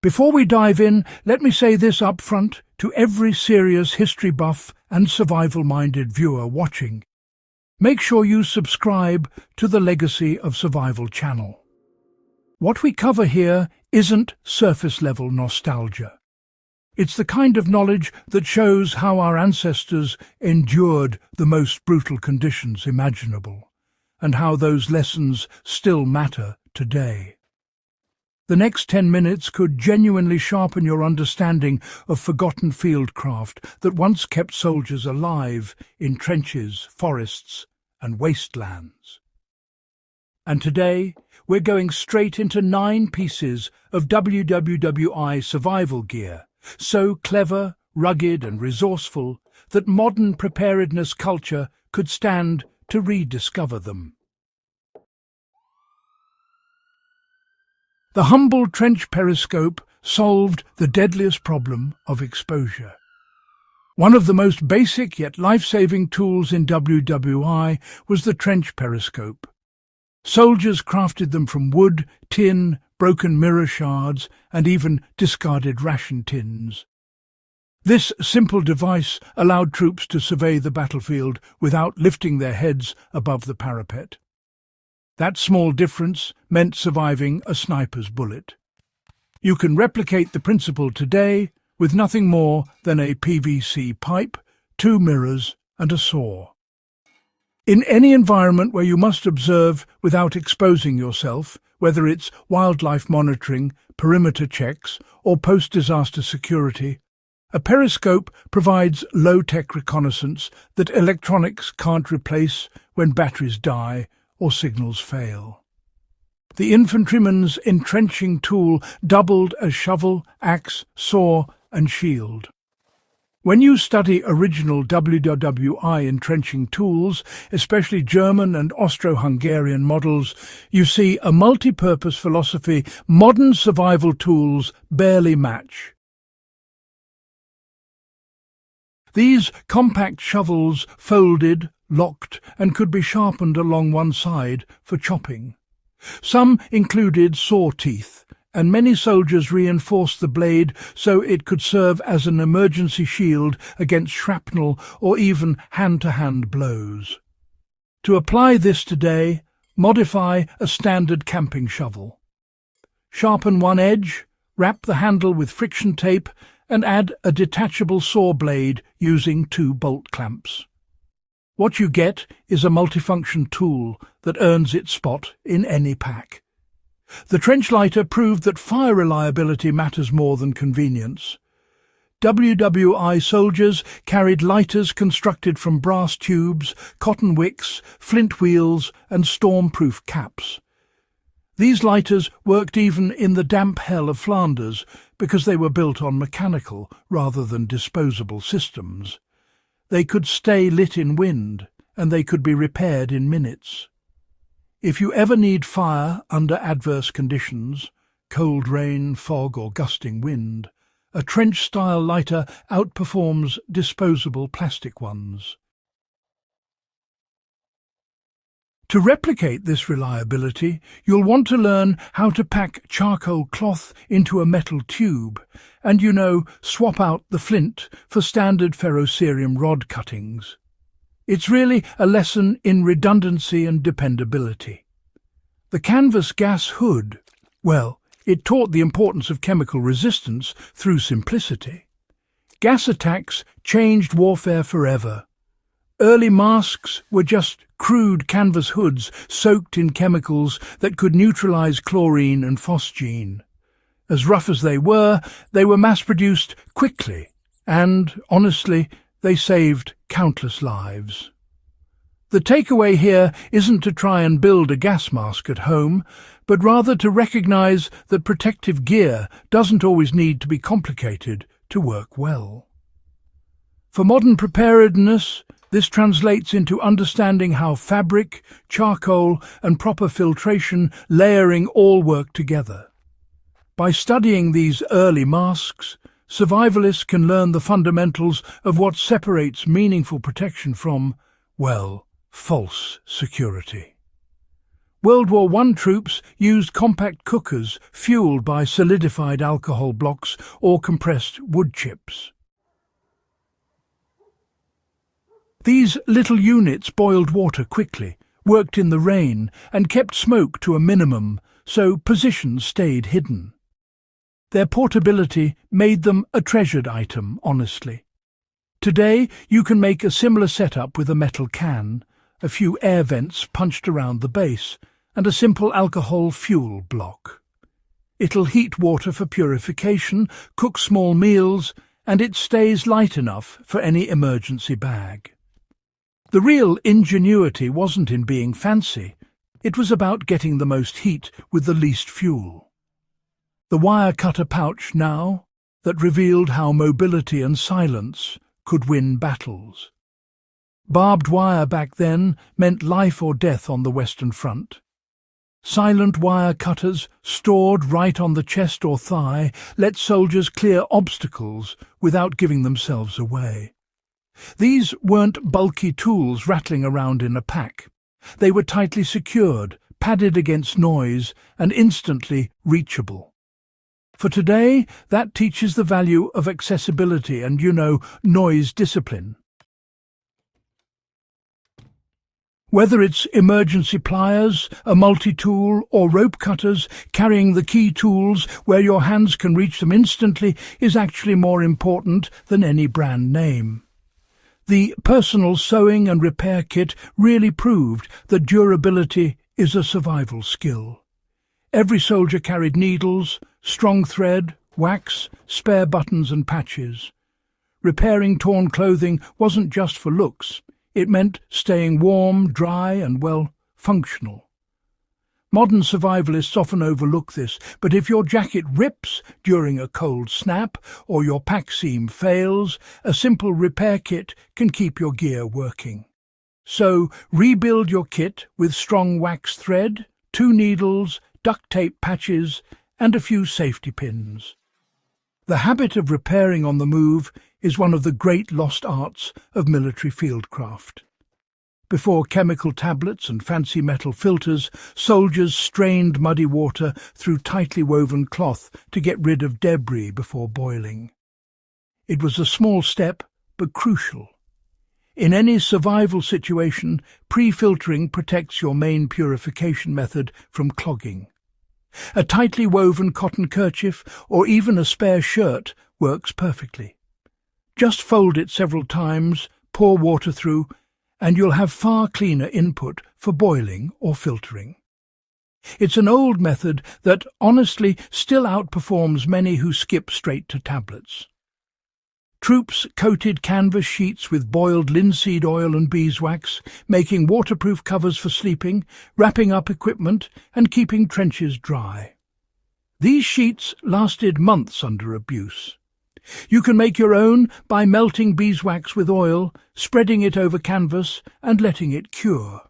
Before we dive in, let me say this up front to every serious history buff and survival-minded viewer watching. Make sure you subscribe to the Legacy of Survival channel. What we cover here isn't surface-level nostalgia. It's the kind of knowledge that shows how our ancestors endured the most brutal conditions imaginable, and how those lessons still matter today. The next 10 minutes could genuinely sharpen your understanding of forgotten fieldcraft that once kept soldiers alive in trenches, forests, and wastelands. And today, we're going straight into 9 pieces of WWI survival gear, so clever, rugged, and resourceful that modern preparedness culture could stand to rediscover them. The humble trench periscope solved the deadliest problem of exposure. One of the most basic yet life-saving tools in WWI was the trench periscope. Soldiers crafted them from wood, tin, broken mirror shards, and even discarded ration tins. This simple device allowed troops to survey the battlefield without lifting their heads above the parapet. That small difference meant surviving a sniper's bullet. You can replicate the principle today with nothing more than a PVC pipe, 2 mirrors, and a saw. In any environment where you must observe without exposing yourself, whether it's wildlife monitoring, perimeter checks, or post-disaster security, a periscope provides low-tech reconnaissance that electronics can't replace when batteries die or signals fail. The infantryman's entrenching tool doubled as shovel, axe, saw, and shield. When you study original WWI entrenching tools, especially German and Austro-Hungarian models, you see a multi-purpose philosophy modern survival tools barely match. These compact shovels folded, locked, and could be sharpened along one side for chopping. Some included saw teeth, and many soldiers reinforced the blade so it could serve as an emergency shield against shrapnel or even hand-to-hand blows. To apply this today, modify a standard camping shovel. Sharpen one edge, wrap the handle with friction tape, and add a detachable saw blade using 2 bolt clamps. What you get is a multifunction tool that earns its spot in any pack. The trench lighter proved that fire reliability matters more than convenience. WWI soldiers carried lighters constructed from brass tubes, cotton wicks, flint wheels, and storm-proof caps. These lighters worked even in the damp hell of Flanders because they were built on mechanical rather than disposable systems. They could stay lit in wind, and they could be repaired in minutes. If you ever need fire under adverse conditions, cold rain, fog, or gusting wind, a trench-style lighter outperforms disposable plastic ones. To replicate this reliability, you'll want to learn how to pack charcoal cloth into a metal tube and, swap out the flint for standard ferrocerium rod cuttings. It's really a lesson in redundancy and dependability. The canvas gas hood, it taught the importance of chemical resistance through simplicity. Gas attacks changed warfare forever. Early masks were just crude canvas hoods soaked in chemicals that could neutralize chlorine and phosgene. As rough as they were mass-produced quickly, and, honestly, they saved countless lives. The takeaway here isn't to try and build a gas mask at home, but rather to recognize that protective gear doesn't always need to be complicated to work well. For modern preparedness, this translates into understanding how fabric, charcoal, and proper filtration layering all work together. By studying these early masks, survivalists can learn the fundamentals of what separates meaningful protection from, false security. World War I troops used compact cookers fueled by solidified alcohol blocks or compressed wood chips. These little units boiled water quickly, worked in the rain, and kept smoke to a minimum, so positions stayed hidden. Their portability made them a treasured item, honestly. Today, you can make a similar setup with a metal can, a few air vents punched around the base, and a simple alcohol fuel block. It'll heat water for purification, cook small meals, and it stays light enough for any emergency bag. The real ingenuity wasn't in being fancy. It was about getting the most heat with the least fuel. The wire cutter pouch now, that revealed how mobility and silence could win battles. Barbed wire back then meant life or death on the Western Front. Silent wire cutters, stored right on the chest or thigh, let soldiers clear obstacles without giving themselves away. These weren't bulky tools rattling around in a pack. They were tightly secured, padded against noise, and instantly reachable. For today, that teaches the value of accessibility and, noise discipline. Whether it's emergency pliers, a multi-tool, or rope cutters, carrying the key tools where your hands can reach them instantly is actually more important than any brand name. The personal sewing and repair kit really proved that durability is a survival skill. Every soldier carried needles, strong thread, wax, spare buttons and patches. Repairing torn clothing wasn't just for looks. It meant staying warm, dry and, functional. Modern survivalists often overlook this, but if your jacket rips during a cold snap or your pack seam fails, a simple repair kit can keep your gear working. So rebuild your kit with strong wax thread, 2 needles, duct tape patches, and a few safety pins. The habit of repairing on the move is one of the great lost arts of military fieldcraft. Before chemical tablets and fancy metal filters, soldiers strained muddy water through tightly woven cloth to get rid of debris before boiling. It was a small step, but crucial. In any survival situation, pre-filtering protects your main purification method from clogging. A tightly woven cotton kerchief or even a spare shirt works perfectly. Just fold it several times, pour water through, and you'll have far cleaner input for boiling or filtering. It's an old method that, honestly, still outperforms many who skip straight to tablets. Troops coated canvas sheets with boiled linseed oil and beeswax, making waterproof covers for sleeping, wrapping up equipment, and keeping trenches dry. These sheets lasted months under abuse. You can make your own by melting beeswax with oil, spreading it over canvas, and letting it cure.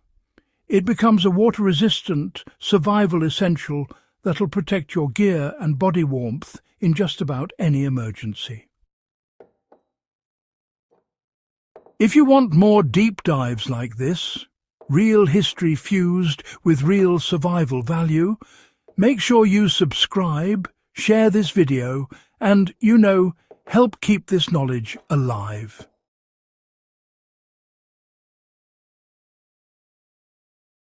It becomes a water-resistant survival essential that'll protect your gear and body warmth in just about any emergency. If you want more deep dives like this, real history fused with real survival value, make sure you subscribe, share this video, and, help keep this knowledge alive.